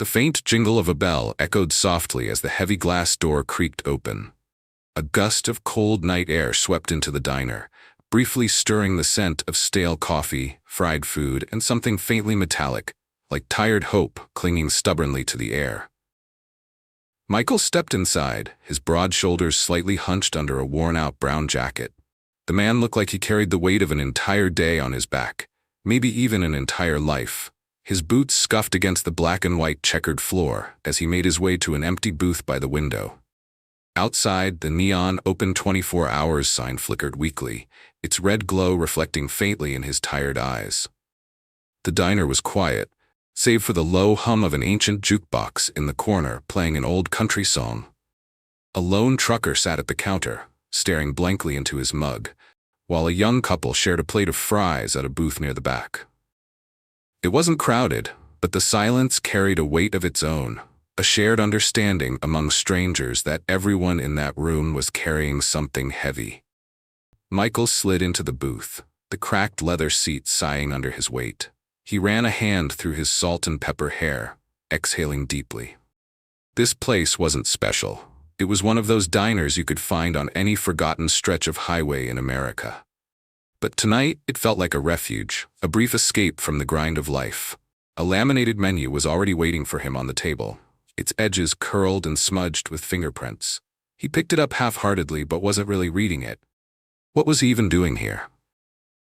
The faint jingle of a bell echoed softly as the heavy glass door creaked open. A gust of cold night air swept into the diner, briefly stirring the scent of stale coffee, fried food, and something faintly metallic, like tired hope clinging stubbornly to the air. Michael stepped inside, his broad shoulders slightly hunched under a worn-out brown jacket. The man looked like he carried the weight of an entire day on his back, maybe even an entire life. His boots scuffed against the black and white checkered floor as he made his way to an empty booth by the window. Outside, the neon "Open 24 Hours" sign flickered weakly, its red glow reflecting faintly in his tired eyes. The diner was quiet, save for the low hum of an ancient jukebox in the corner playing an old country song. A lone trucker sat at the counter, staring blankly into his mug, while a young couple shared a plate of fries at a booth near the back. It wasn't crowded, but the silence carried a weight of its own, a shared understanding among strangers that everyone in that room was carrying something heavy. Michael slid into the booth, the cracked leather seat sighing under his weight. He ran a hand through his salt and pepper hair, exhaling deeply. This place wasn't special. It was one of those diners you could find on any forgotten stretch of highway in America. But tonight, it felt like a refuge, a brief escape from the grind of life. A laminated menu was already waiting for him on the table, its edges curled and smudged with fingerprints. He picked it up half-heartedly but wasn't really reading it. What was he even doing here?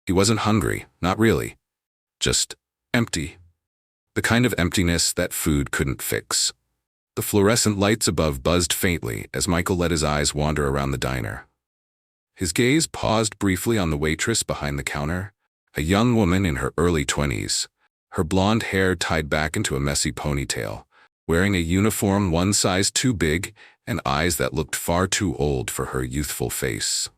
He wasn't hungry, not really. Just empty. The kind of emptiness that food couldn't fix. The fluorescent lights above buzzed faintly as Michael let his eyes wander around the diner. His gaze paused briefly on the waitress behind the counter, a young woman in her early 20s, her blonde hair tied back into a messy ponytail, wearing a uniform one size too big and eyes that looked far too old for her youthful face.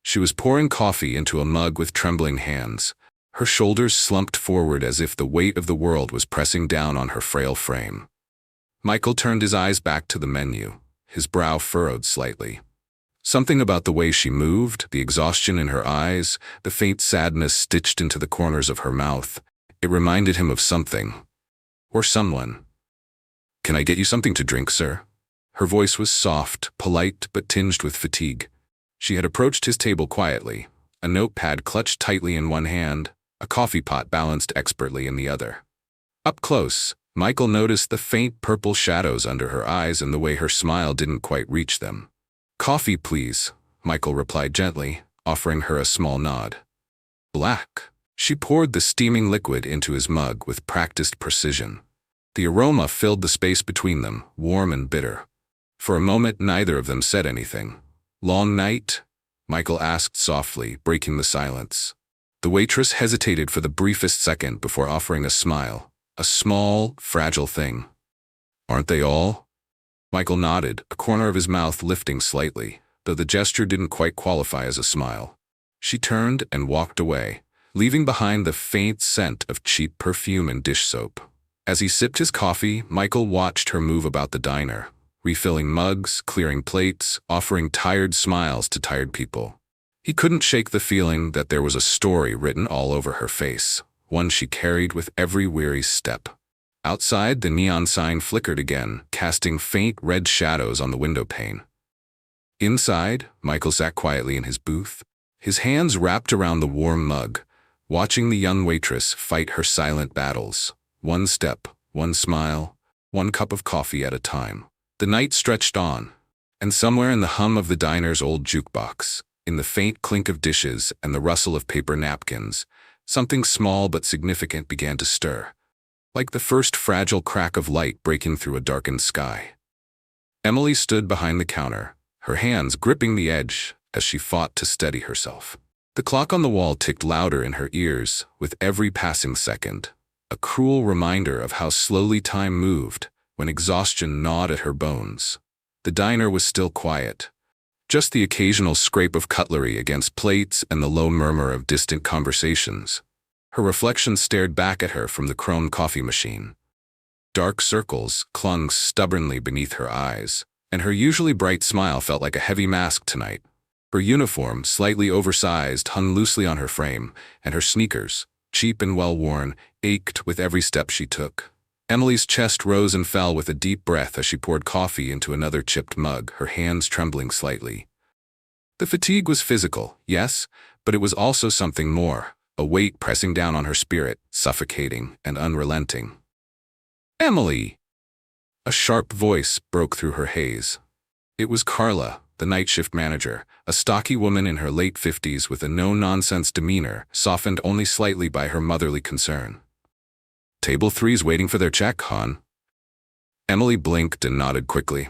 She was pouring coffee into a mug with trembling hands, her shoulders slumped forward as if the weight of the world was pressing down on her frail frame. Michael turned his eyes back to the menu, his brow furrowed slightly. Something about the way she moved, the exhaustion in her eyes, the faint sadness stitched into the corners of her mouth, it reminded him of something. Or someone. "Can I get you something to drink, sir?" Her voice was soft, polite, but tinged with fatigue. She had approached his table quietly, a notepad clutched tightly in one hand, a coffee pot balanced expertly in the other. Up close, Michael noticed the faint purple shadows under her eyes and the way her smile didn't quite reach them. "Coffee, please," Michael replied gently, offering her a small nod. Black. She poured the steaming liquid into his mug with practiced precision. The aroma filled the space between them, warm and bitter. For a moment, neither of them said anything. "Long night?" Michael asked softly, breaking the silence. The waitress hesitated for the briefest second before offering a smile, a small, fragile thing. "Aren't they all?" Michael nodded, a corner of his mouth lifting slightly, though the gesture didn't quite qualify as a smile. She turned and walked away, leaving behind the faint scent of cheap perfume and dish soap. As he sipped his coffee, Michael watched her move about the diner, refilling mugs, clearing plates, offering tired smiles to tired people. He couldn't shake the feeling that there was a story written all over her face, one she carried with every weary step. Outside, the neon sign flickered again, casting faint red shadows on the window pane. Inside, Michael sat quietly in his booth, his hands wrapped around the warm mug, watching the young waitress fight her silent battles, one step, one smile, one cup of coffee at a time. The night stretched on, and somewhere in the hum of the diner's old jukebox, in the faint clink of dishes and the rustle of paper napkins, something small but significant began to stir, like the first fragile crack of light breaking through a darkened sky. Emily stood behind the counter, her hands gripping the edge as she fought to steady herself. The clock on the wall ticked louder in her ears with every passing second, a cruel reminder of how slowly time moved when exhaustion gnawed at her bones. The diner was still quiet, just the occasional scrape of cutlery against plates and the low murmur of distant conversations. Her reflection stared back at her from the chrome coffee machine. Dark circles clung stubbornly beneath her eyes, and her usually bright smile felt like a heavy mask tonight. Her uniform, slightly oversized, hung loosely on her frame, and her sneakers, cheap and well-worn, ached with every step she took. Emily's chest rose and fell with a deep breath as she poured coffee into another chipped mug, her hands trembling slightly. The fatigue was physical, yes, but it was also something more, a weight pressing down on her spirit, suffocating and unrelenting. "Emily!" A sharp voice broke through her haze. It was Carla, the night shift manager, a stocky woman in her late 50s with a no-nonsense demeanor, softened only slightly by her motherly concern. "Table 3's waiting for their check, hon." Emily blinked and nodded quickly.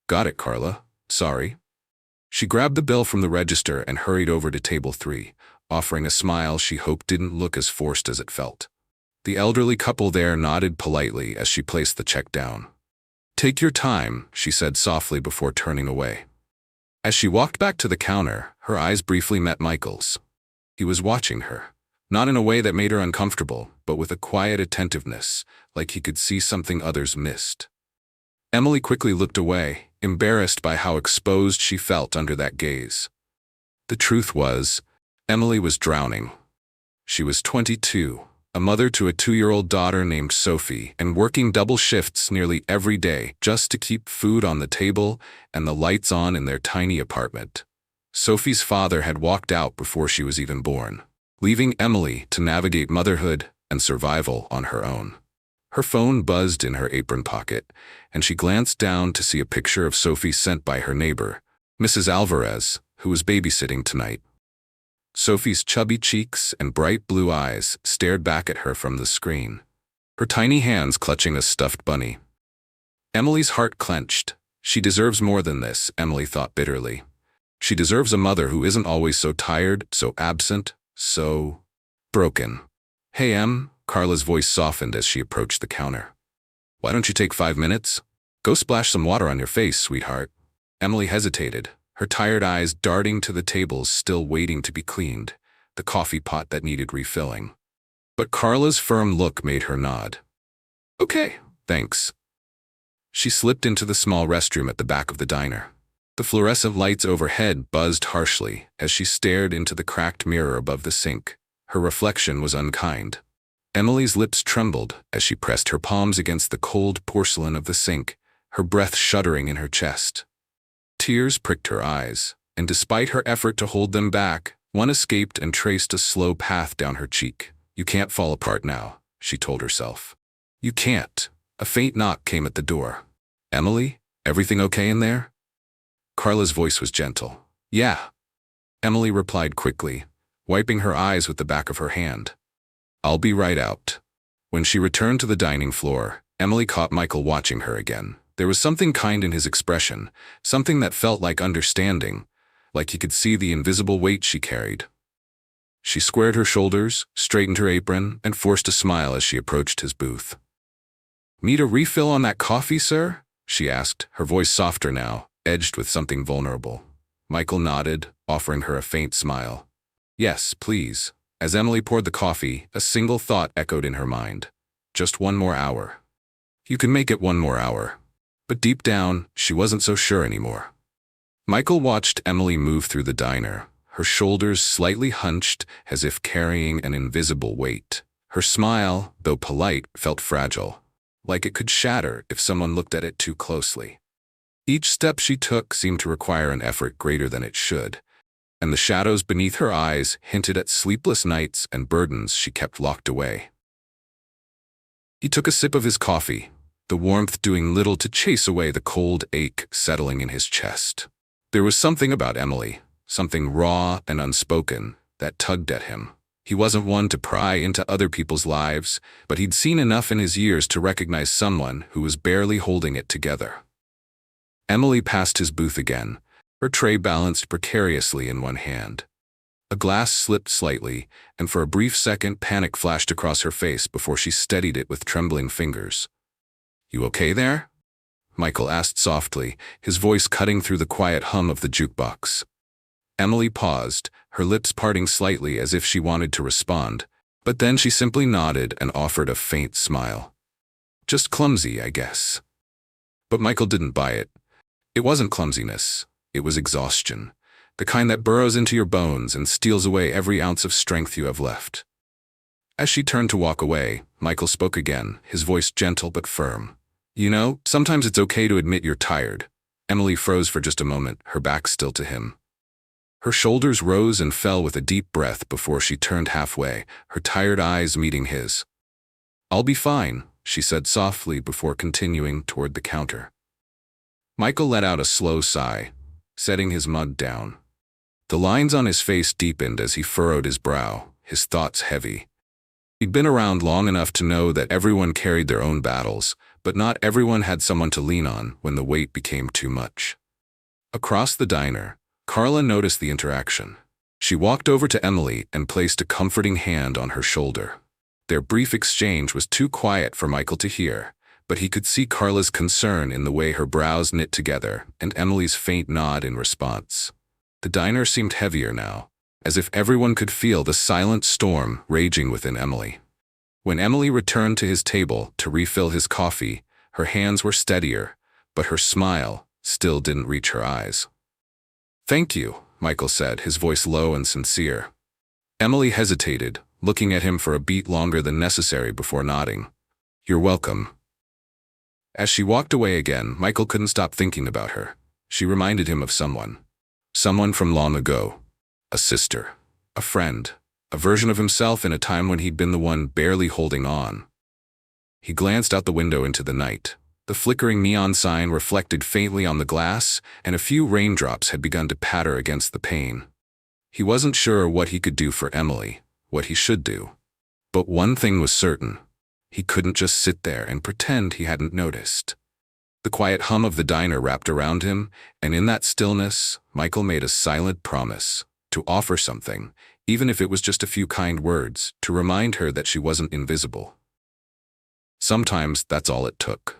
"Got it, Carla. Sorry." She grabbed the bill from the register and hurried over to table 3, offering a smile she hoped didn't look as forced as it felt. The elderly couple there nodded politely as she placed the check down. "Take your time," she said softly before turning away. As she walked back to the counter, her eyes briefly met Michael's. He was watching her, not in a way that made her uncomfortable, but with a quiet attentiveness, like he could see something others missed. Emily quickly looked away, embarrassed by how exposed she felt under that gaze. The truth was, Emily was drowning. She was 22, a mother to a 2-year-old daughter named Sophie, and working double shifts nearly every day just to keep food on the table and the lights on in their tiny apartment. Sophie's father had walked out before she was even born, leaving Emily to navigate motherhood and survival on her own. Her phone buzzed in her apron pocket, and she glanced down to see a picture of Sophie sent by her neighbor, Mrs. Alvarez, who was babysitting tonight. Sophie's chubby cheeks and bright blue eyes stared back at her from the screen, her tiny hands clutching a stuffed bunny. Emily's heart clenched. She deserves more than this, Emily thought bitterly. She deserves a mother who isn't always so tired, so absent, so broken. "Hey, Em," Carla's voice softened as she approached the counter. "Why don't you take 5 minutes? Go splash some water on your face, sweetheart." Emily hesitated, her tired eyes darting to the tables still waiting to be cleaned, the coffee pot that needed refilling. But Carla's firm look made her nod. "Okay, thanks." She slipped into the small restroom at the back of the diner. The fluorescent lights overhead buzzed harshly as she stared into the cracked mirror above the sink. Her reflection was unkind. Emily's lips trembled as she pressed her palms against the cold porcelain of the sink, her breath shuddering in her chest. Tears pricked her eyes, and despite her effort to hold them back, one escaped and traced a slow path down her cheek. "You can't fall apart now," she told herself. "You can't." A faint knock came at the door. "Emily, everything okay in there?" Carla's voice was gentle. "Yeah," Emily replied quickly, wiping her eyes with the back of her hand. "I'll be right out." When she returned to the dining floor, Emily caught Michael watching her again. There was something kind in his expression, something that felt like understanding, like he could see the invisible weight she carried. She squared her shoulders, straightened her apron, and forced a smile as she approached his booth. "Need a refill on that coffee, sir?" she asked, her voice softer now, edged with something vulnerable. Michael nodded, offering her a faint smile. "Yes, please." As Emily poured the coffee, a single thought echoed in her mind. Just one more hour. You can make it one more hour. But deep down, she wasn't so sure anymore. Michael watched Emily move through the diner, her shoulders slightly hunched as if carrying an invisible weight. Her smile, though polite, felt fragile, like it could shatter if someone looked at it too closely. Each step she took seemed to require an effort greater than it should, and the shadows beneath her eyes hinted at sleepless nights and burdens she kept locked away. He took a sip of his coffee, the warmth doing little to chase away the cold ache settling in his chest. There was something about Emily, something raw and unspoken, that tugged at him. He wasn't one to pry into other people's lives, but he'd seen enough in his years to recognize someone who was barely holding it together. Emily passed his booth again, her tray balanced precariously in one hand. A glass slipped slightly, and for a brief second panic flashed across her face before she steadied it with trembling fingers. "You okay there?" Michael asked softly, his voice cutting through the quiet hum of the jukebox. Emily paused, her lips parting slightly as if she wanted to respond, but then she simply nodded and offered a faint smile. "Just clumsy, I guess." But Michael didn't buy it. It wasn't clumsiness, it was exhaustion, the kind that burrows into your bones and steals away every ounce of strength you have left. As she turned to walk away, Michael spoke again, his voice gentle but firm. You know, sometimes it's okay to admit you're tired. Emily froze for just a moment, her back still to him. Her shoulders rose and fell with a deep breath before she turned halfway, her tired eyes meeting his. I'll be fine, she said softly before continuing toward the counter. Michael let out a slow sigh, setting his mug down. The lines on his face deepened as he furrowed his brow, his thoughts heavy. He'd been around long enough to know that everyone carried their own battles, but not everyone had someone to lean on when the weight became too much. Across the diner, Carla noticed the interaction. She walked over to Emily and placed a comforting hand on her shoulder. Their brief exchange was too quiet for Michael to hear, but he could see Carla's concern in the way her brows knit together and Emily's faint nod in response. The diner seemed heavier now, as if everyone could feel the silent storm raging within Emily. When Emily returned to his table to refill his coffee, her hands were steadier, but her smile still didn't reach her eyes. Thank you, Michael said, his voice low and sincere. Emily hesitated, looking at him for a beat longer than necessary before nodding. You're welcome. As she walked away again, Michael couldn't stop thinking about her. She reminded him of someone. Someone from long ago. A sister. A friend. A version of himself in a time when he'd been the one barely holding on. He glanced out the window into the night. The flickering neon sign reflected faintly on the glass, and a few raindrops had begun to patter against the pane. He wasn't sure what he could do for Emily, what he should do. But one thing was certain. He couldn't just sit there and pretend he hadn't noticed. The quiet hum of the diner wrapped around him, and in that stillness, Michael made a silent promise to offer something, even if it was just a few kind words, to remind her that she wasn't invisible. Sometimes that's all it took.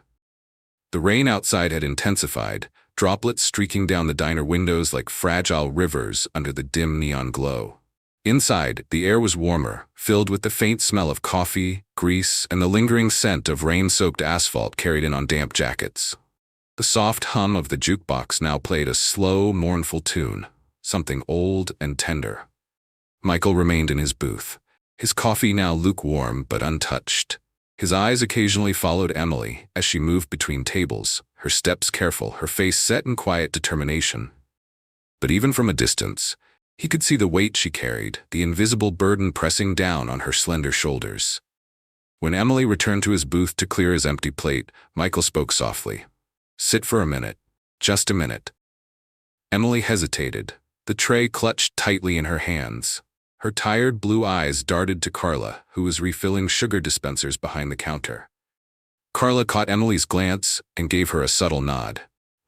The rain outside had intensified, droplets streaking down the diner windows like fragile rivers under the dim neon glow. Inside, the air was warmer, filled with the faint smell of coffee, grease, and the lingering scent of rain-soaked asphalt carried in on damp jackets. The soft hum of the jukebox now played a slow, mournful tune, something old and tender. Michael remained in his booth, his coffee now lukewarm but untouched. His eyes occasionally followed Emily as she moved between tables, her steps careful, her face set in quiet determination. But even from a distance, he could see the weight she carried, the invisible burden pressing down on her slender shoulders. When Emily returned to his booth to clear his empty plate, Michael spoke softly. Sit for a minute. Just a minute. Emily hesitated, the tray clutched tightly in her hands. Her tired blue eyes darted to Carla, who was refilling sugar dispensers behind the counter. Carla caught Emily's glance and gave her a subtle nod.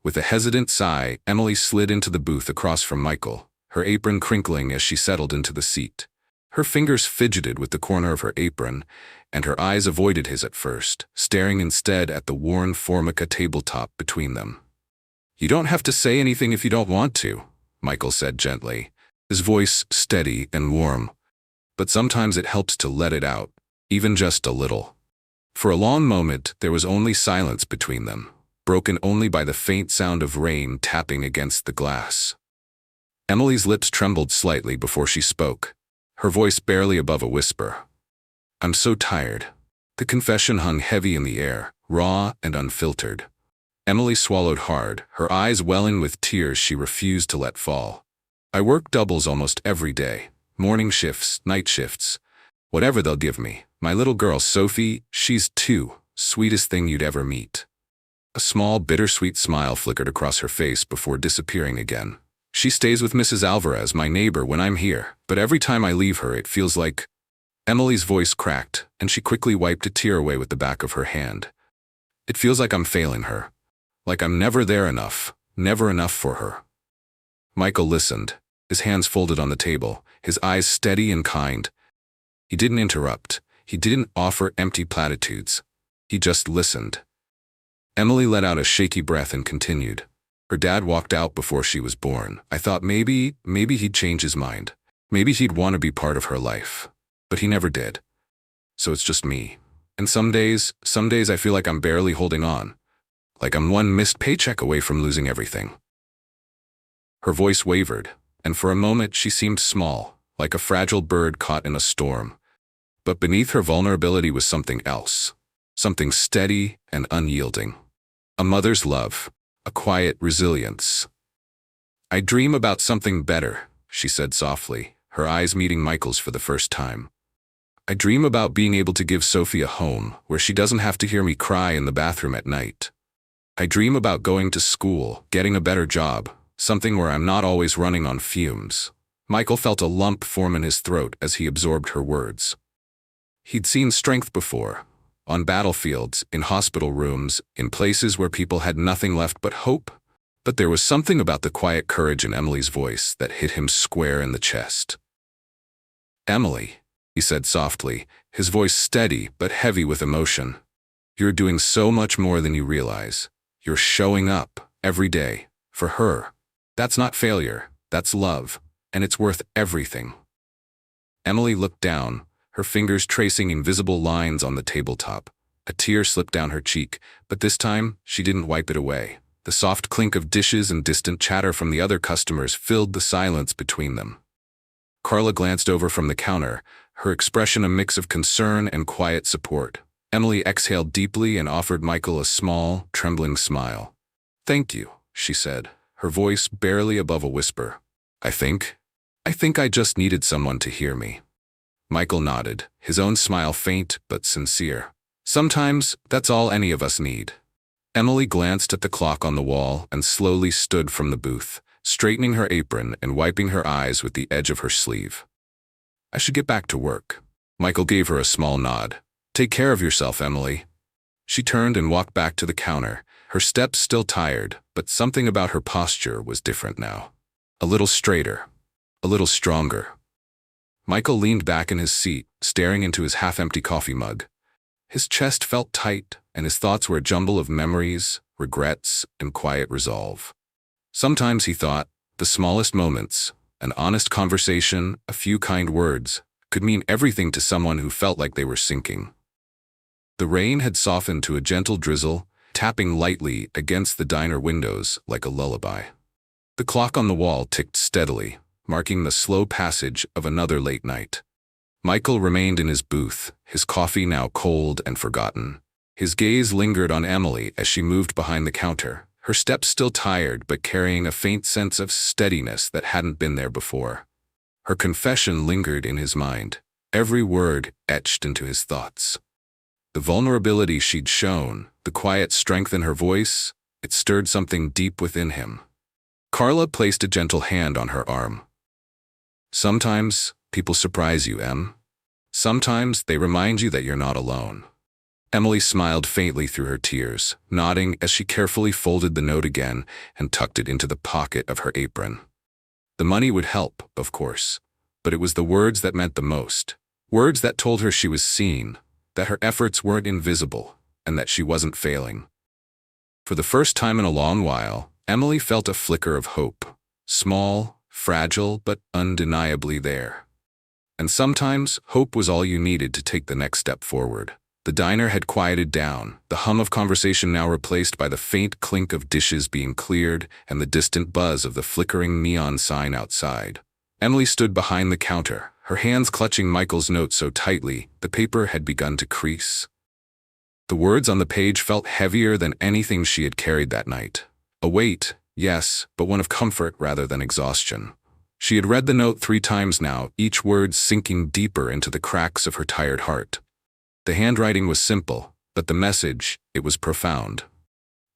With a hesitant sigh, Emily slid into the booth across from Michael, her apron crinkling as she settled into the seat. Her fingers fidgeted with the corner of her apron, and her eyes avoided his at first, staring instead at the worn Formica tabletop between them. You don't have to say anything if you don't want to, Michael said gently, his voice steady and warm. But sometimes it helps to let it out, even just a little. For a long moment, there was only silence between them, broken only by the faint sound of rain tapping against the glass. Emily's lips trembled slightly before she spoke, her voice barely above a whisper. I'm so tired. The confession hung heavy in the air, raw and unfiltered. Emily swallowed hard, her eyes welling with tears she refused to let fall. I work doubles almost every day, morning shifts, night shifts, whatever they'll give me. My little girl, Sophie, she's 2, sweetest thing you'd ever meet. A small, bittersweet smile flickered across her face before disappearing again. She stays with Mrs. Alvarez, my neighbor, when I'm here, but every time I leave her it feels like… Emily's voice cracked, and she quickly wiped a tear away with the back of her hand. It feels like I'm failing her. Like I'm never there enough, never enough for her. Michael listened, his hands folded on the table, his eyes steady and kind. He didn't interrupt. He didn't offer empty platitudes. He just listened. Emily let out a shaky breath and continued. Her dad walked out before she was born. I thought maybe he'd change his mind. Maybe he'd want to be part of her life. But he never did. So it's just me. And some days I feel like I'm barely holding on. Like I'm one missed paycheck away from losing everything. Her voice wavered, and for a moment she seemed small, like a fragile bird caught in a storm. But beneath her vulnerability was something else. Something steady and unyielding. A mother's love. A quiet resilience. "I dream about something better," she said softly, her eyes meeting Michael's for the first time. "I dream about being able to give Sophie a home where she doesn't have to hear me cry in the bathroom at night. I dream about going to school, getting a better job, something where I'm not always running on fumes." Michael felt a lump form in his throat as he absorbed her words. He'd seen strength before, on battlefields, in hospital rooms, in places where people had nothing left but hope. But there was something about the quiet courage in Emily's voice that hit him square in the chest. "Emily," he said softly, his voice steady but heavy with emotion. "You're doing so much more than you realize. You're showing up, every day, for her. That's not failure, that's love, and it's worth everything." Emily looked down, her fingers tracing invisible lines on the tabletop. A tear slipped down her cheek, but this time she didn't wipe it away. The soft clink of dishes and distant chatter from the other customers filled the silence between them. Carla glanced over from the counter, her expression a mix of concern and quiet support. Emily exhaled deeply and offered Michael a small, trembling smile. "Thank you," she said, her voice barely above a whisper. I think I just needed someone to hear me." Michael nodded, his own smile faint but sincere. "Sometimes that's all any of us need." Emily glanced at the clock on the wall and slowly stood from the booth, straightening her apron and wiping her eyes with the edge of her sleeve. "I should get back to work." Michael gave her a small nod. "Take care of yourself, Emily." She turned and walked back to the counter, her steps still tired, but something about her posture was different now. A little straighter, a little stronger. Michael leaned back in his seat, staring into his half-empty coffee mug. His chest felt tight, and his thoughts were a jumble of memories, regrets, and quiet resolve. Sometimes, he thought, the smallest moments, an honest conversation, a few kind words, could mean everything to someone who felt like they were sinking. The rain had softened to a gentle drizzle, tapping lightly against the diner windows like a lullaby. The clock on the wall ticked steadily, marking the slow passage of another late night. Michael remained in his booth, his coffee now cold and forgotten. His gaze lingered on Emily as she moved behind the counter, her steps still tired but carrying a faint sense of steadiness that hadn't been there before. Her confession lingered in his mind, every word etched into his thoughts. The vulnerability she'd shown, the quiet strength in her voice, it stirred something deep within him. Carla placed a gentle hand on her arm. "Sometimes people surprise you, Em. Sometimes they remind you that you're not alone." Emily smiled faintly through her tears, nodding as she carefully folded the note again and tucked it into the pocket of her apron. The money would help, of course, but it was the words that meant the most. Words that told her she was seen, that her efforts weren't invisible, and that she wasn't failing. For the first time in a long while, Emily felt a flicker of hope. Small, fragile, but undeniably there. And sometimes, hope was all you needed to take the next step forward. The diner had quieted down, the hum of conversation now replaced by the faint clink of dishes being cleared and the distant buzz of the flickering neon sign outside. Emily stood behind the counter, her hands clutching Michael's note so tightly the paper had begun to crease. The words on the page felt heavier than anything she had carried that night. A weight, yes, but one of comfort rather than exhaustion. She had read the note 3 times now, each word sinking deeper into the cracks of her tired heart. The handwriting was simple, but the message, it was profound.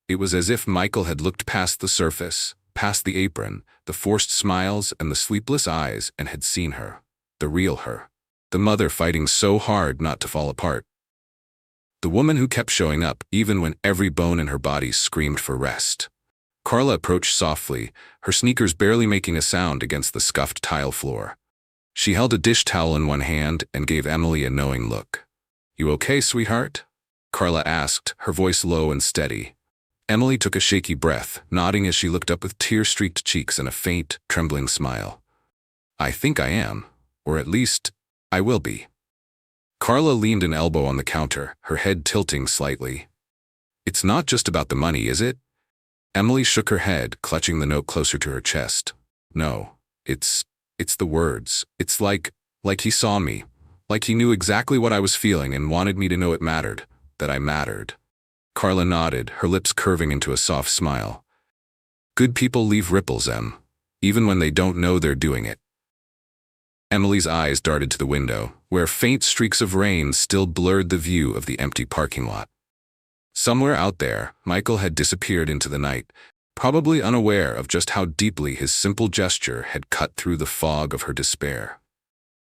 It was as if Michael had looked past the surface, past the apron, the forced smiles and the sleepless eyes, and had seen her. The real her. The mother fighting so hard not to fall apart. The woman who kept showing up even when every bone in her body screamed for rest. Carla approached softly, her sneakers barely making a sound against the scuffed tile floor. She held a dish towel in one hand and gave Emily a knowing look. "You okay, sweetheart?" Carla asked, her voice low and steady. Emily took a shaky breath, nodding as she looked up with tear-streaked cheeks and a faint, trembling smile. "I think I am, or at least, I will be." Carla leaned an elbow on the counter, her head tilting slightly. "It's not just about the money, is it?" Emily shook her head, clutching the note closer to her chest. "No, it's the words. It's like he saw me. like he knew exactly what I was feeling and wanted me to know it mattered, that I mattered. Carla nodded, her lips curving into a soft smile. Good people leave ripples, Em, even when they don't know they're doing it. Emily's eyes darted to the window, where faint streaks of rain still blurred the view of the empty parking lot. Somewhere out there, Michael had disappeared into the night, probably unaware of just how deeply his simple gesture had cut through the fog of her despair.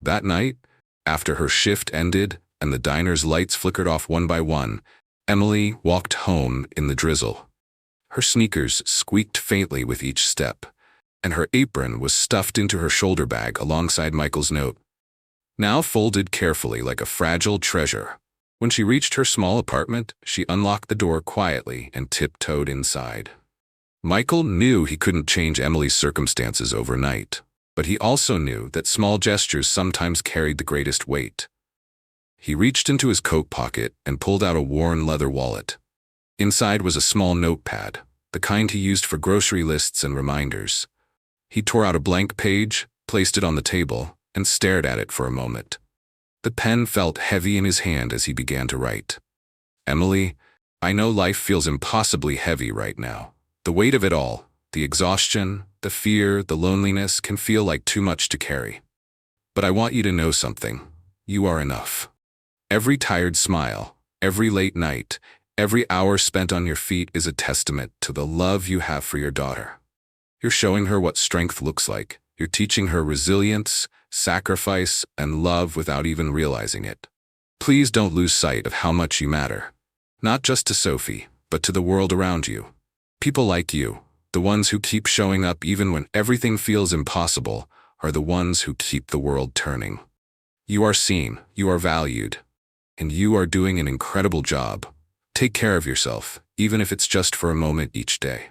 That night, after her shift ended and the diner's lights flickered off one by one, Emily walked home in the drizzle. Her sneakers squeaked faintly with each step, and her apron was stuffed into her shoulder bag alongside Michael's note, now folded carefully like a fragile treasure. When she reached her small apartment, she unlocked the door quietly and tiptoed inside. Michael knew he couldn't change Emily's circumstances overnight, but he also knew that small gestures sometimes carried the greatest weight. He reached into his coat pocket and pulled out a worn leather wallet. Inside was a small notepad, the kind he used for grocery lists and reminders. He tore out a blank page, placed it on the table, and stared at it for a moment. The pen felt heavy in his hand as he began to write. Emily, I know life feels impossibly heavy right now. The weight of it all, the exhaustion, the fear, the loneliness can feel like too much to carry. But I want you to know something. You are enough. Every tired smile, every late night, every hour spent on your feet is a testament to the love you have for your daughter. You're showing her what strength looks like. You're teaching her resilience, sacrifice, and love without even realizing it. Please don't lose sight of how much you matter. Not just to Sophie, but to the world around you. People like you, the ones who keep showing up even when everything feels impossible, are the ones who keep the world turning. You are seen, you are valued, and you are doing an incredible job. Take care of yourself, even if it's just for a moment each day.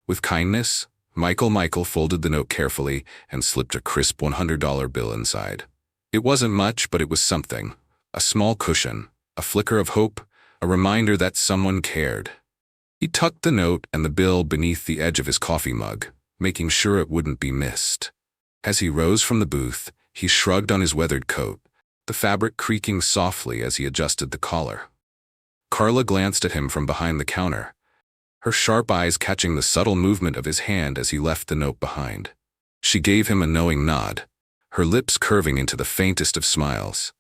With kindness, Michael folded the note carefully and slipped a crisp $100 bill inside. It wasn't much, but it was something. A small cushion, a flicker of hope, a reminder that someone cared. He tucked the note and the bill beneath the edge of his coffee mug, making sure it wouldn't be missed. As he rose from the booth, he shrugged on his weathered coat, the fabric creaking softly as he adjusted the collar. Carla glanced at him from behind the counter, her sharp eyes catching the subtle movement of his hand as he left the note behind. She gave him a knowing nod, her lips curving into the faintest of smiles.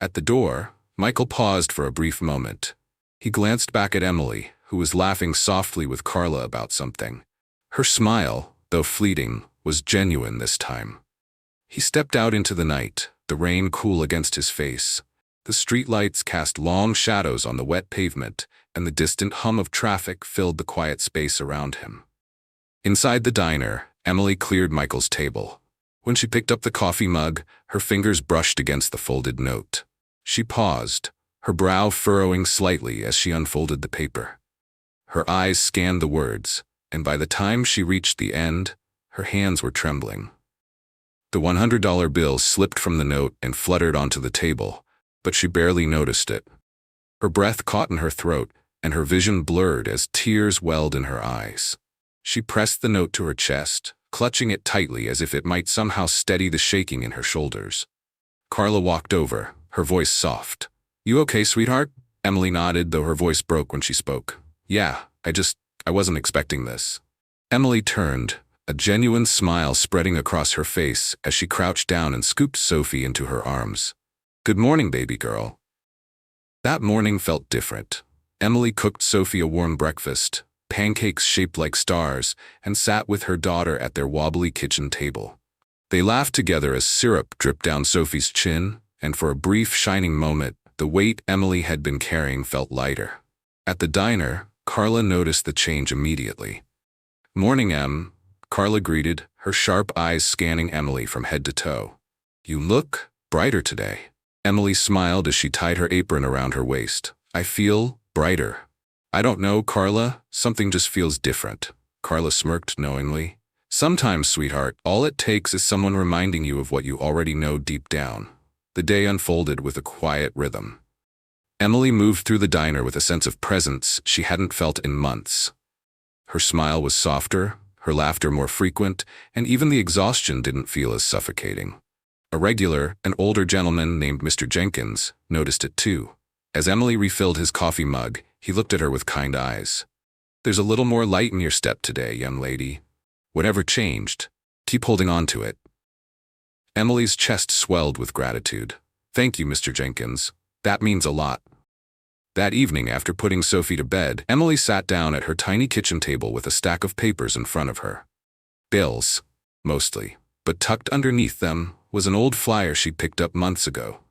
At the door, Michael paused for a brief moment. He glanced back at Emily, who was laughing softly with Carla about something. Her smile, though fleeting, was genuine this time. He stepped out into the night, the rain cool against his face. The streetlights cast long shadows on the wet pavement, and the distant hum of traffic filled the quiet space around him. Inside the diner, Emily cleared Michael's table. When she picked up the coffee mug, her fingers brushed against the folded note. She paused, her brow furrowing slightly as she unfolded the paper. Her eyes scanned the words, and by the time she reached the end, her hands were trembling. The $100 bill slipped from the note and fluttered onto the table, but she barely noticed it. Her breath caught in her throat, and her vision blurred as tears welled in her eyes. She pressed the note to her chest, clutching it tightly as if it might somehow steady the shaking in her shoulders. Carla walked over, her voice soft. You okay, sweetheart? Emily nodded, though her voice broke when she spoke. Yeah, I wasn't expecting this. Emily turned, a genuine smile spreading across her face as she crouched down and scooped Sophie into her arms. Good morning, baby girl. That morning felt different. Emily cooked Sophie a warm breakfast, pancakes shaped like stars, and sat with her daughter at their wobbly kitchen table. They laughed together as syrup dripped down Sophie's chin, and for a brief shining moment, the weight Emily had been carrying felt lighter. At the diner, Carla noticed the change immediately. Morning, Em, Carla greeted, her sharp eyes scanning Emily from head to toe. You look brighter today. Emily smiled as she tied her apron around her waist. I feel brighter. I don't know, Carla, something just feels different. Carla smirked knowingly. Sometimes, sweetheart, all it takes is someone reminding you of what you already know deep down. The day unfolded with a quiet rhythm. Emily moved through the diner with a sense of presence she hadn't felt in months. Her smile was softer, her laughter more frequent, and even the exhaustion didn't feel as suffocating. A regular, an older gentleman named Mr. Jenkins, noticed it too. As Emily refilled his coffee mug, he looked at her with kind eyes. "There's a little more light in your step today, young lady. Whatever changed, keep holding on to it." Emily's chest swelled with gratitude. "Thank you, Mr. Jenkins. That means a lot." That evening, after putting Sophie to bed, Emily sat down at her tiny kitchen table with a stack of papers in front of her. Bills, mostly, but tucked underneath them was an old flyer she picked up months ago.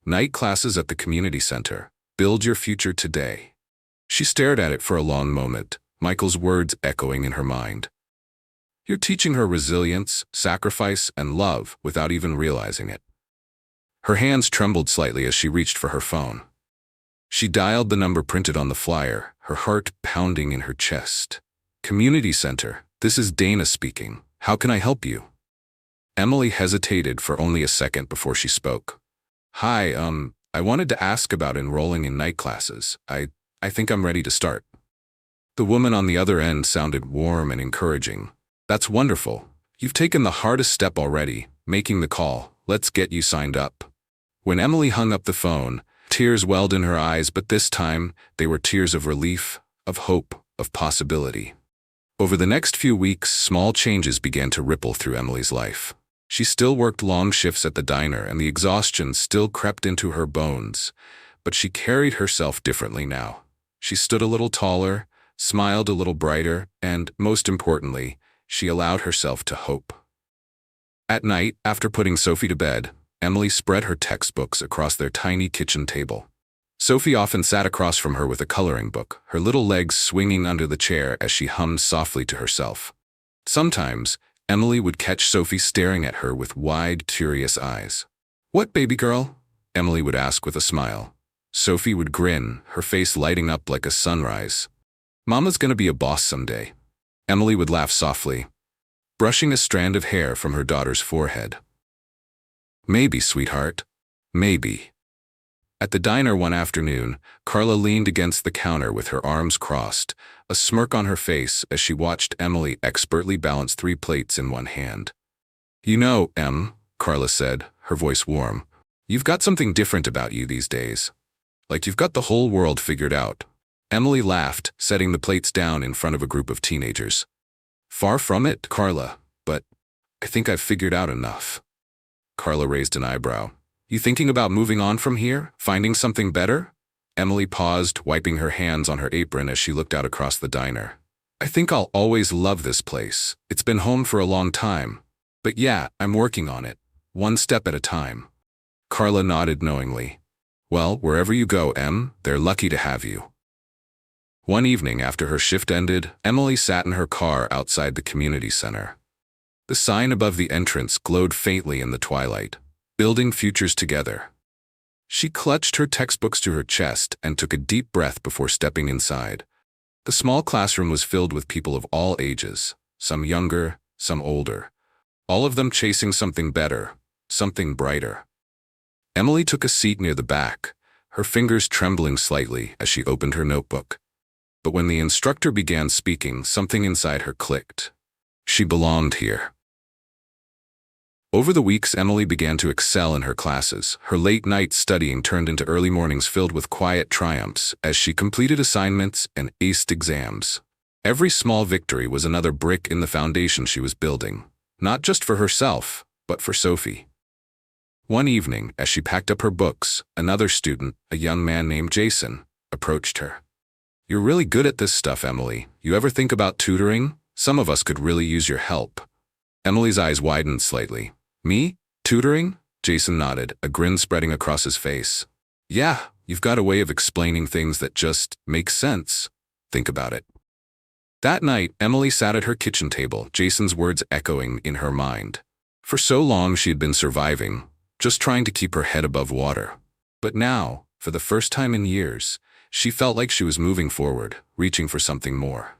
Night classes at the community center. Build your future today. She stared at it for a long moment, Michael's words echoing in her mind. You're teaching her resilience, sacrifice, and love without even realizing it. Her hands trembled slightly as she reached for her phone. She dialed the number printed on the flyer, her heart pounding in her chest. "Community Center, this is Dana speaking. How can I help you?" Emily hesitated for only a second before she spoke. "Hi, I wanted to ask about enrolling in night classes. I think I'm ready to start." The woman on the other end sounded warm and encouraging. "That's wonderful. You've taken the hardest step already, making the call. Let's get you signed up." When Emily hung up the phone, tears welled in her eyes, but this time they were tears of relief, of hope, of possibility. Over the next few weeks, small changes began to ripple through Emily's life. She still worked long shifts at the diner, and the exhaustion still crept into her bones, but she carried herself differently now. She stood a little taller, smiled a little brighter, and, most importantly, she allowed herself to hope. At night, after putting Sophie to bed, Emily spread her textbooks across their tiny kitchen table. Sophie often sat across from her with a coloring book, her little legs swinging under the chair as she hummed softly to herself. Sometimes, Emily would catch Sophie staring at her with wide, curious eyes. "What, baby girl?" Emily would ask with a smile. Sophie would grin, her face lighting up like a sunrise. "Mama's gonna be a boss someday." Emily would laugh softly, brushing a strand of hair from her daughter's forehead. "Maybe, sweetheart. Maybe." At the diner one afternoon, Carla leaned against the counter with her arms crossed, a smirk on her face as she watched Emily expertly balance 3 plates in one hand. "You know, Em," Carla said, her voice warm, "you've got something different about you these days. Like you've got the whole world figured out." Emily laughed, setting the plates down in front of a group of teenagers. "Far from it, Carla, but I think I've figured out enough." Carla raised an eyebrow. "You thinking about moving on from here? Finding something better?" Emily paused, wiping her hands on her apron as she looked out across the diner. "I think I'll always love this place. It's been home for a long time. But yeah, I'm working on it, one step at a time." Carla nodded knowingly. "Well, wherever you go, Em, they're lucky to have you." One evening after her shift ended, Emily sat in her car outside the community center. The sign above the entrance glowed faintly in the twilight. Building futures together. She clutched her textbooks to her chest and took a deep breath before stepping inside. The small classroom was filled with people of all ages, some younger, some older, all of them chasing something better, something brighter. Emily took a seat near the back, her fingers trembling slightly as she opened her notebook. But when the instructor began speaking, something inside her clicked. She belonged here. Over the weeks, Emily began to excel in her classes. Her late nights studying turned into early mornings filled with quiet triumphs as she completed assignments and aced exams. Every small victory was another brick in the foundation she was building, not just for herself, but for Sophie. One evening, as she packed up her books, another student, a young man named Jason, approached her. "You're really good at this stuff, Emily. You ever think about tutoring? Some of us could really use your help." Emily's eyes widened slightly. "Me? Tutoring?" Jason nodded, a grin spreading across his face. "Yeah, you've got a way of explaining things that just make sense. Think about it." That night, Emily sat at her kitchen table, Jason's words echoing in her mind. For so long she had been surviving, just trying to keep her head above water. But now, for the first time in years, she felt like she was moving forward, reaching for something more.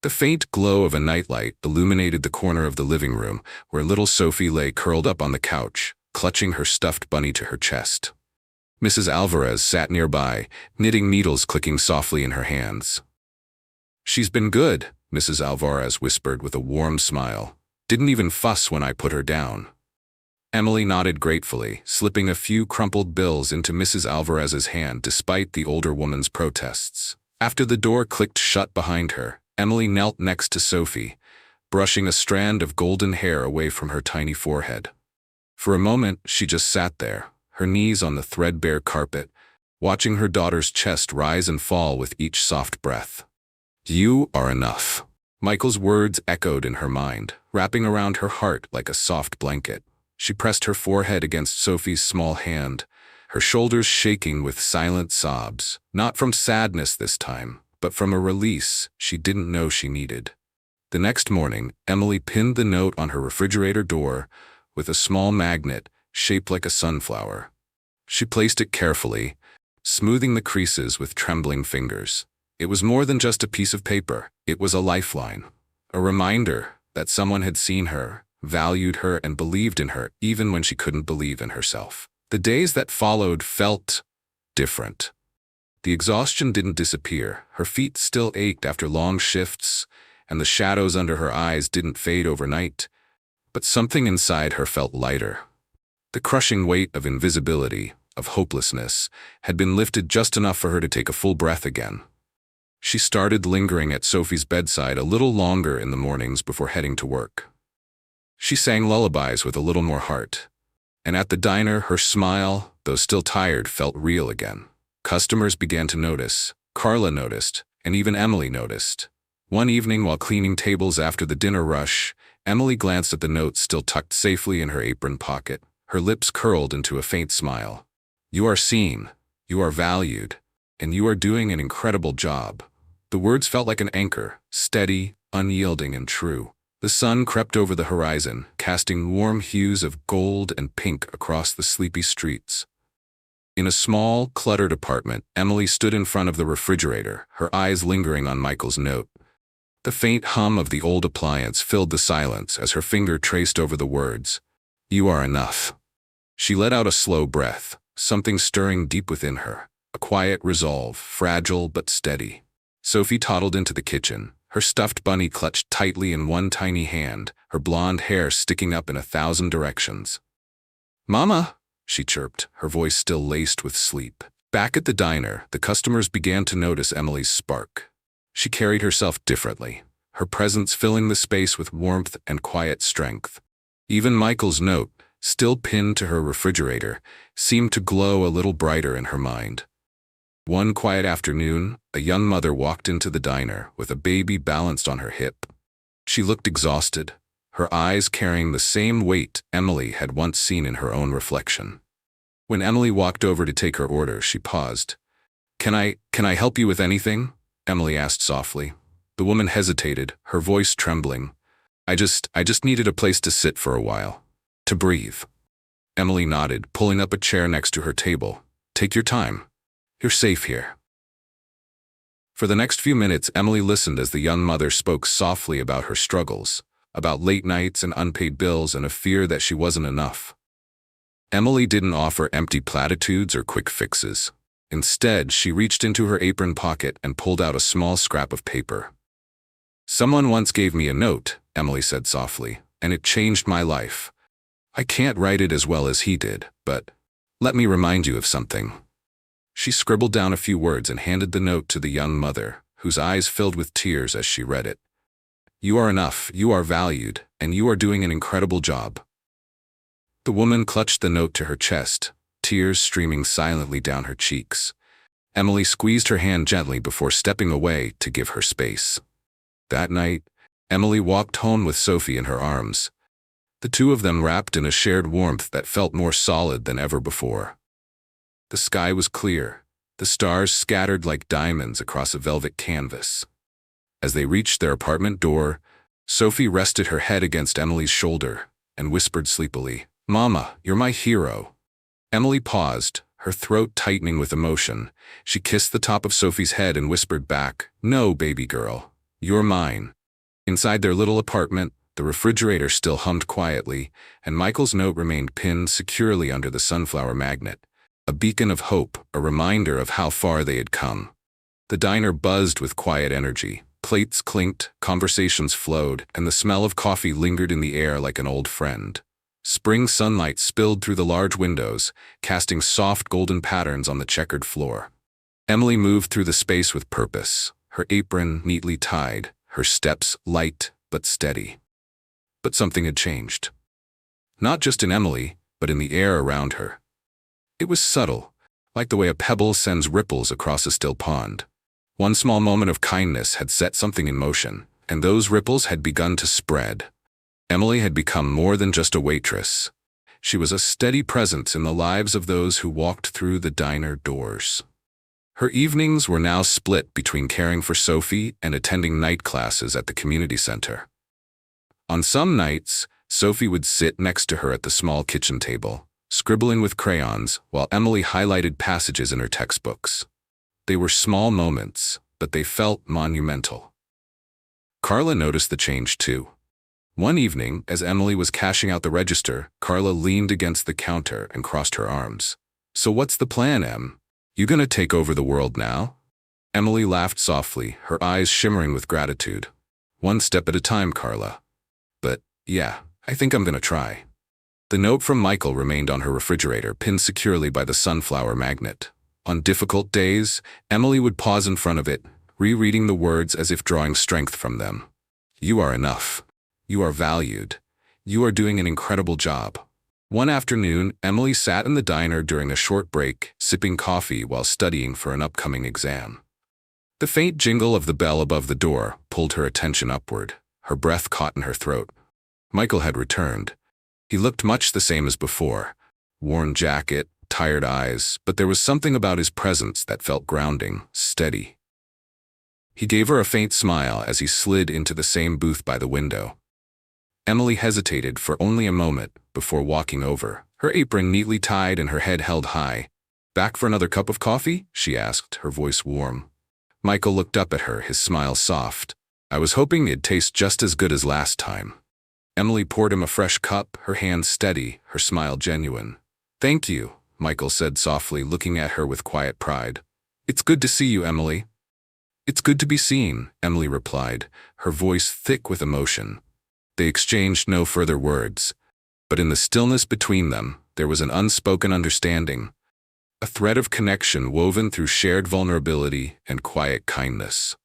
The faint glow of a nightlight illuminated the corner of the living room where little Sophie lay curled up on the couch, clutching her stuffed bunny to her chest. Mrs. Alvarez sat nearby, knitting needles clicking softly in her hands. "She's been good," Mrs. Alvarez whispered with a warm smile. "Didn't even fuss when I put her down." Emily nodded gratefully, slipping a few crumpled bills into Mrs. Alvarez's hand despite the older woman's protests. After the door clicked shut behind her, Emily knelt next to Sophie, brushing a strand of golden hair away from her tiny forehead. For a moment, she just sat there, her knees on the threadbare carpet, watching her daughter's chest rise and fall with each soft breath. "You are enough." Michael's words echoed in her mind, wrapping around her heart like a soft blanket. She pressed her forehead against Sophie's small hand, her shoulders shaking with silent sobs, not from sadness this time, but from a release she didn't know she needed. The next morning, Emily pinned the note on her refrigerator door with a small magnet shaped like a sunflower. She placed it carefully, smoothing the creases with trembling fingers. It was more than just a piece of paper. It was a lifeline, a reminder that someone had seen her, valued her, and believed in her even when she couldn't believe in herself. The days that followed felt different. The exhaustion didn't disappear. Her feet still ached after long shifts, and the shadows under her eyes didn't fade overnight. But something inside her felt lighter. The crushing weight of invisibility, of hopelessness, had been lifted just enough for her to take a full breath again. She started lingering at Sophie's bedside a little longer in the mornings before heading to work. She sang lullabies with a little more heart. And at the diner, her smile, though still tired, felt real again. Customers began to notice. Carla noticed, and even Emily noticed. One evening while cleaning tables after the dinner rush, Emily glanced at the note still tucked safely in her apron pocket. Her lips curled into a faint smile. "You are seen, you are valued, and you are doing an incredible job." The words felt like an anchor, steady, unyielding, and true. The sun crept over the horizon, casting warm hues of gold and pink across the sleepy streets. In a small, cluttered apartment, Emily stood in front of the refrigerator, her eyes lingering on Michael's note. The faint hum of the old appliance filled the silence as her finger traced over the words, "You are enough." She let out a slow breath, something stirring deep within her, a quiet resolve, fragile but steady. Sophie toddled into the kitchen, her stuffed bunny clutched tightly in one tiny hand, her blonde hair sticking up in 1,000 directions. "Mama," she chirped, her voice still laced with sleep. Back at the diner, the customers began to notice Emily's spark. She carried herself differently, her presence filling the space with warmth and quiet strength. Even Michael's note, still pinned to her refrigerator, seemed to glow a little brighter in her mind. One quiet afternoon, a young mother walked into the diner with a baby balanced on her hip. She looked exhausted, her eyes carrying the same weight Emily had once seen in her own reflection. When Emily walked over to take her order, she paused. Can I help you with anything?" Emily asked softly. The woman hesitated, her voice trembling. I just needed a place to sit for a while. To breathe." Emily nodded, pulling up a chair next to her table. "Take your time. You're safe here." For the next few minutes, Emily listened as the young mother spoke softly about her struggles, about late nights and unpaid bills and a fear that she wasn't enough. Emily didn't offer empty platitudes or quick fixes. Instead, she reached into her apron pocket and pulled out a small scrap of paper. "Someone once gave me a note," Emily said softly, "and it changed my life. I can't write it as well as he did, but let me remind you of something." She scribbled down a few words and handed the note to the young mother, whose eyes filled with tears as she read it. "You are enough, you are valued, and you are doing an incredible job." The woman clutched the note to her chest, tears streaming silently down her cheeks. Emily squeezed her hand gently before stepping away to give her space. That night, Emily walked home with Sophie in her arms. The two of them wrapped in a shared warmth that felt more solid than ever before. The sky was clear, the stars scattered like diamonds across a velvet canvas. As they reached their apartment door, Sophie rested her head against Emily's shoulder and whispered sleepily, "Mama, you're my hero." Emily paused, her throat tightening with emotion. She kissed the top of Sophie's head and whispered back, "No, baby girl, you're mine." Inside their little apartment, the refrigerator still hummed quietly, and Michael's note remained pinned securely under the sunflower magnet, a beacon of hope, a reminder of how far they had come. The diner buzzed with quiet energy. Plates clinked, conversations flowed, and the smell of coffee lingered in the air like an old friend. Spring sunlight spilled through the large windows, casting soft golden patterns on the checkered floor. Emily moved through the space with purpose, her apron neatly tied, her steps light but steady. But something had changed. Not just in Emily, but in the air around her. It was subtle, like the way a pebble sends ripples across a still pond. One small moment of kindness had set something in motion, and those ripples had begun to spread. Emily had become more than just a waitress. She was a steady presence in the lives of those who walked through the diner doors. Her evenings were now split between caring for Sophie and attending night classes at the community center. On some nights, Sophie would sit next to her at the small kitchen table, scribbling with crayons while Emily highlighted passages in her textbooks. They were small moments, but they felt monumental. Carla noticed the change too. One evening, as Emily was cashing out the register, Carla leaned against the counter and crossed her arms. "So what's the plan, Em? You gonna take over the world now?" Emily laughed softly, her eyes shimmering with gratitude. "One step at a time, Carla. But, yeah, I think I'm gonna try." The note from Michael remained on her refrigerator, pinned securely by the sunflower magnet. On difficult days, Emily would pause in front of it, rereading the words as if drawing strength from them. "You are enough. You are valued. You are doing an incredible job." One afternoon, Emily sat in the diner during a short break, sipping coffee while studying for an upcoming exam. The faint jingle of the bell above the door pulled her attention upward, her breath caught in her throat. Michael had returned. He looked much the same as before. Worn jacket, tired eyes, but there was something about his presence that felt grounding, steady. He gave her a faint smile as he slid into the same booth by the window. Emily hesitated for only a moment before walking over, her apron neatly tied and her head held high. "Back for another cup of coffee?" she asked, her voice warm. Michael looked up at her, his smile soft. "I was hoping it'd taste just as good as last time." Emily poured him a fresh cup, her hand steady, her smile genuine. "Thank you," Michael said softly, looking at her with quiet pride. "It's good to see you, Emily." "It's good to be seen," Emily replied, her voice thick with emotion. They exchanged no further words, but in the stillness between them, there was an unspoken understanding, a thread of connection woven through shared vulnerability and quiet kindness.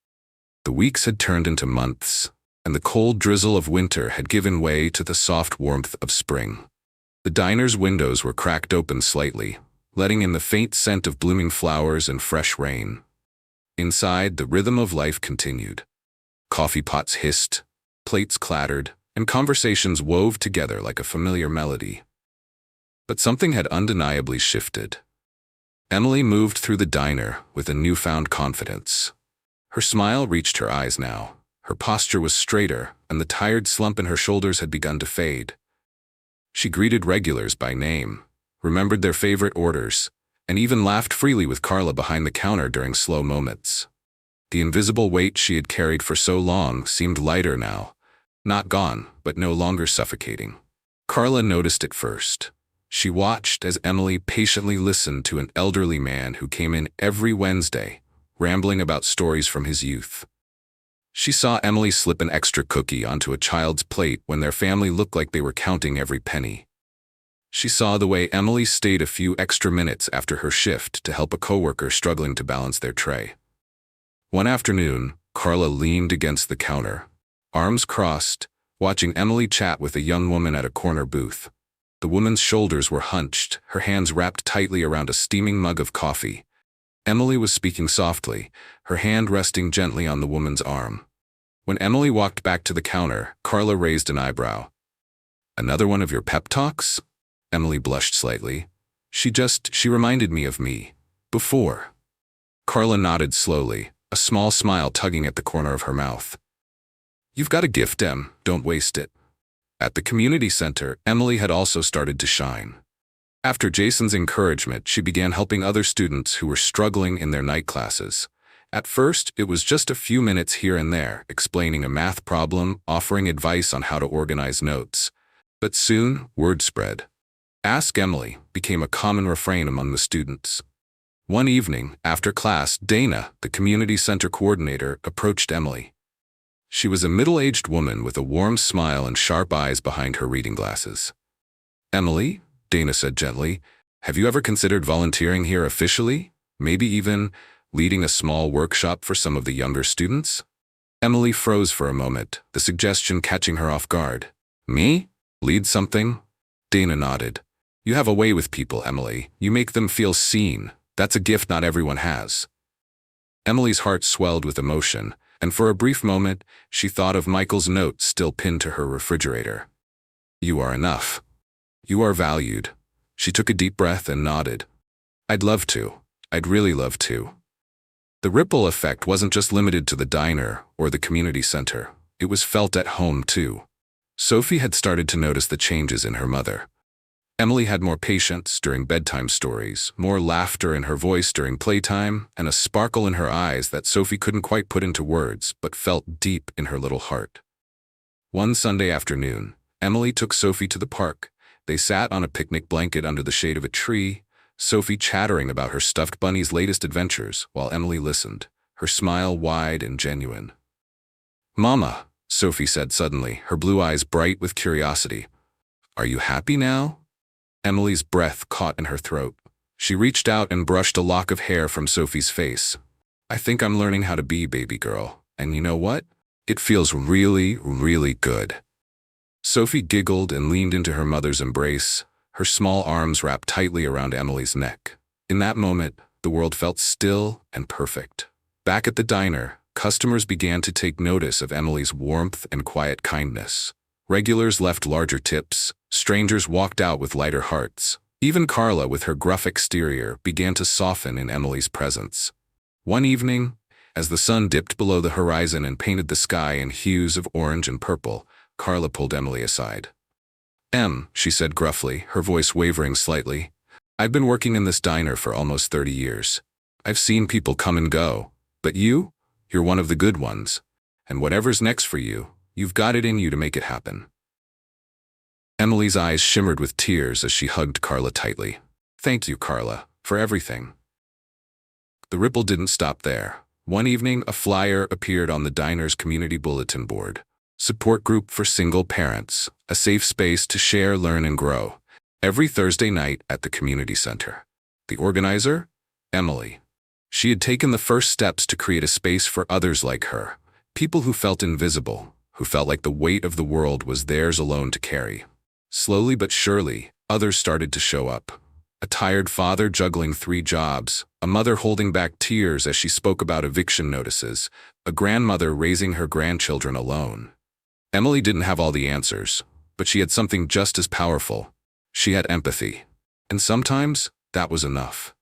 The weeks had turned into months, and the cold drizzle of winter had given way to the soft warmth of spring. The diner's windows were cracked open slightly, letting in the faint scent of blooming flowers and fresh rain. Inside, the rhythm of life continued. Coffee pots hissed, plates clattered, and conversations wove together like a familiar melody. But something had undeniably shifted. Emily moved through the diner with a newfound confidence. Her smile reached her eyes now. Her posture was straighter, and the tired slump in her shoulders had begun to fade. She greeted regulars by name, remembered their favorite orders, and even laughed freely with Carla behind the counter during slow moments. The invisible weight she had carried for so long seemed lighter now. Not gone, but no longer suffocating. Carla noticed it first. She watched as Emily patiently listened to an elderly man who came in every Wednesday, rambling about stories from his youth. She saw Emily slip an extra cookie onto a child's plate when their family looked like they were counting every penny. She saw the way Emily stayed a few extra minutes after her shift to help a coworker struggling to balance their tray. One afternoon, Carla leaned against the counter, arms crossed, watching Emily chat with a young woman at a corner booth. The woman's shoulders were hunched, her hands wrapped tightly around a steaming mug of coffee. Emily was speaking softly, her hand resting gently on the woman's arm. When Emily walked back to the counter, Carla raised an eyebrow. "Another one of your pep talks?" Emily blushed slightly. She reminded me of me. Before." Carla nodded slowly, a small smile tugging at the corner of her mouth. "You've got a gift, Em, don't waste it." At the community center, Emily had also started to shine. After Jason's encouragement, she began helping other students who were struggling in their night classes. At first, it was just a few minutes here and there, explaining a math problem, offering advice on how to organize notes. But soon, word spread. "Ask Emily" became a common refrain among the students. One evening, after class, Dana, the community center coordinator, approached Emily. She was a middle-aged woman with a warm smile and sharp eyes behind her reading glasses. Emily, Dana said gently, have you ever considered volunteering here officially? Maybe even leading a small workshop for some of the younger students? Emily froze for a moment, the suggestion catching her off guard. Me? Lead something? Dana nodded. You have a way with people, Emily. You make them feel seen. That's a gift not everyone has. Emily's heart swelled with emotion, and for a brief moment, she thought of Michael's note still pinned to her refrigerator. You are enough. You are valued. She took a deep breath and nodded. I'd love to. I'd really love to. The ripple effect wasn't just limited to the diner or the community center. It was felt at home, too. Sophie had started to notice the changes in her mother. Emily had more patience during bedtime stories, more laughter in her voice during playtime, and a sparkle in her eyes that Sophie couldn't quite put into words but felt deep in her little heart. One Sunday afternoon, Emily took Sophie to the park. They sat on a picnic blanket under the shade of a tree, Sophie chattering about her stuffed bunny's latest adventures while Emily listened, her smile wide and genuine. Mama, Sophie said suddenly, her blue eyes bright with curiosity. Are you happy now? Emily's breath caught in her throat. She reached out and brushed a lock of hair from Sophie's face. I think I'm learning how to be, baby girl. And you know what? It feels really, really good. Sophie giggled and leaned into her mother's embrace, her small arms wrapped tightly around Emily's neck. In that moment, the world felt still and perfect. Back at the diner, customers began to take notice of Emily's warmth and quiet kindness. Regulars left larger tips, strangers walked out with lighter hearts. Even Carla, with her gruff exterior, began to soften in Emily's presence. One evening, as the sun dipped below the horizon and painted the sky in hues of orange and purple, Carla pulled Emily aside. Em, she said gruffly, her voice wavering slightly, I've been working in this diner for almost 30 years. I've seen people come and go, but you're one of the good ones. And whatever's next for you, you've got it in you to make it happen. Emily's eyes shimmered with tears as she hugged Carla tightly. Thank you, Carla, for everything. The ripple didn't stop there. One evening, a flyer appeared on the diner's community bulletin board. Support group for single parents, a safe space to share, learn, and grow. Every Thursday night at the community center. The organizer? Emily. She had taken the first steps to create a space for others like her, people who felt invisible, who felt like the weight of the world was theirs alone to carry. Slowly but surely, others started to show up. A tired father juggling 3 jobs, a mother holding back tears as she spoke about eviction notices, a grandmother raising her grandchildren alone. Emily didn't have all the answers, but she had something just as powerful. She had empathy. And sometimes, that was enough.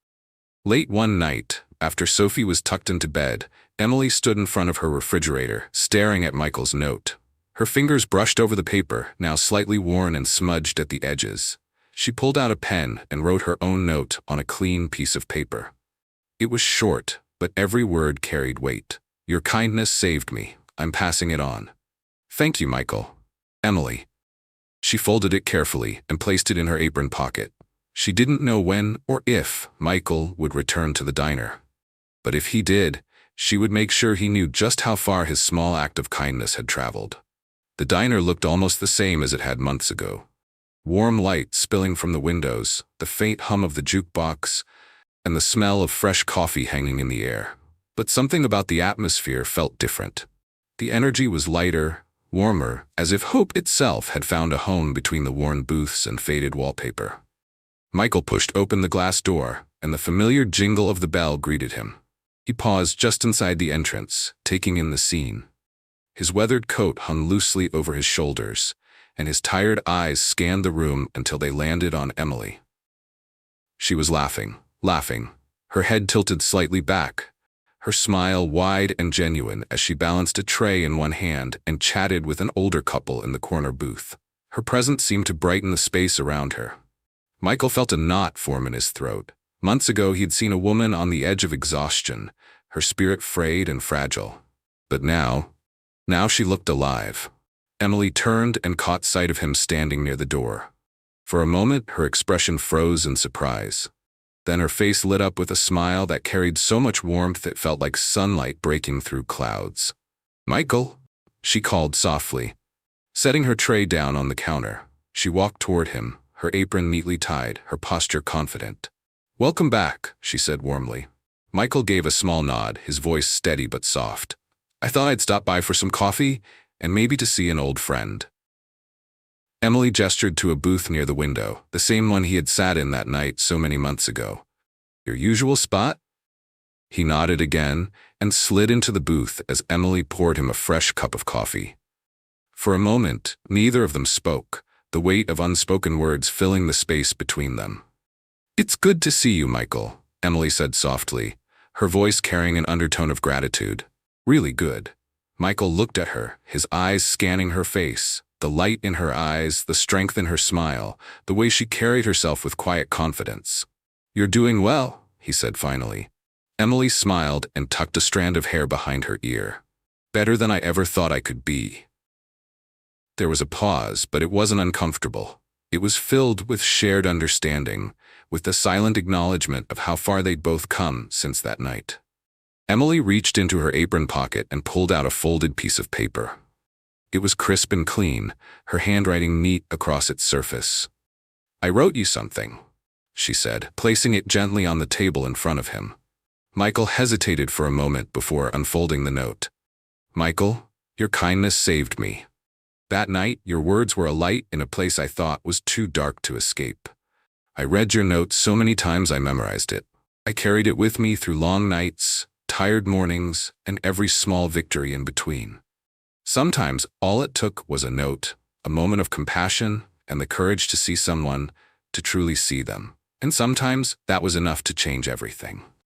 Late one night, after Sophie was tucked into bed, Emily stood in front of her refrigerator, staring at Michael's note. Her fingers brushed over the paper, now slightly worn and smudged at the edges. She pulled out a pen and wrote her own note on a clean piece of paper. It was short, but every word carried weight. Your kindness saved me. I'm passing it on. Thank you, Michael. Emily. She folded it carefully and placed it in her apron pocket. She didn't know when or if Michael would return to the diner. But if he did, she would make sure he knew just how far his small act of kindness had traveled. The diner looked almost the same as it had months ago. Warm light spilling from the windows, the faint hum of the jukebox, and the smell of fresh coffee hanging in the air. But something about the atmosphere felt different. The energy was lighter, warmer, as if hope itself had found a home between the worn booths and faded wallpaper. Michael pushed open the glass door, and the familiar jingle of the bell greeted him. He paused just inside the entrance, taking in the scene. His weathered coat hung loosely over his shoulders, and his tired eyes scanned the room until they landed on Emily. She was laughing, her head tilted slightly back, her smile wide and genuine as she balanced a tray in one hand and chatted with an older couple in the corner booth. Her presence seemed to brighten the space around her. Michael felt a knot form in his throat. Months ago, he'd seen a woman on the edge of exhaustion, her spirit frayed and fragile. But now she looked alive. Emily turned and caught sight of him standing near the door. For a moment, her expression froze in surprise. Then her face lit up with a smile that carried so much warmth it felt like sunlight breaking through clouds. "Michael," she called softly. Setting her tray down on the counter, she walked toward him, her apron neatly tied, her posture confident. "Welcome back," she said warmly. Michael gave a small nod, his voice steady but soft. "I thought I'd stop by for some coffee and maybe to see an old friend." Emily gestured to a booth near the window, the same one he had sat in that night so many months ago. "Your usual spot?" He nodded again and slid into the booth as Emily poured him a fresh cup of coffee. For a moment, neither of them spoke, the weight of unspoken words filling the space between them. "It's good to see you, Michael," Emily said softly, her voice carrying an undertone of gratitude. "Really good." Michael looked at her, his eyes scanning her face, the light in her eyes, the strength in her smile, the way she carried herself with quiet confidence. "You're doing well," he said finally. Emily smiled and tucked a strand of hair behind her ear. "Better than I ever thought I could be." There was a pause, but it wasn't uncomfortable. It was filled with shared understanding, with the silent acknowledgement of how far they'd both come since that night. Emily reached into her apron pocket and pulled out a folded piece of paper. It was crisp and clean, her handwriting neat across its surface. "I wrote you something," she said, placing it gently on the table in front of him. Michael hesitated for a moment before unfolding the note. "Michael, your kindness saved me. That night, your words were a light in a place I thought was too dark to escape. I read your note so many times I memorized it. I carried it with me through long nights, tired mornings, and every small victory in between. Sometimes all it took was a note, a moment of compassion, and the courage to see someone, to truly see them. And sometimes that was enough to change everything."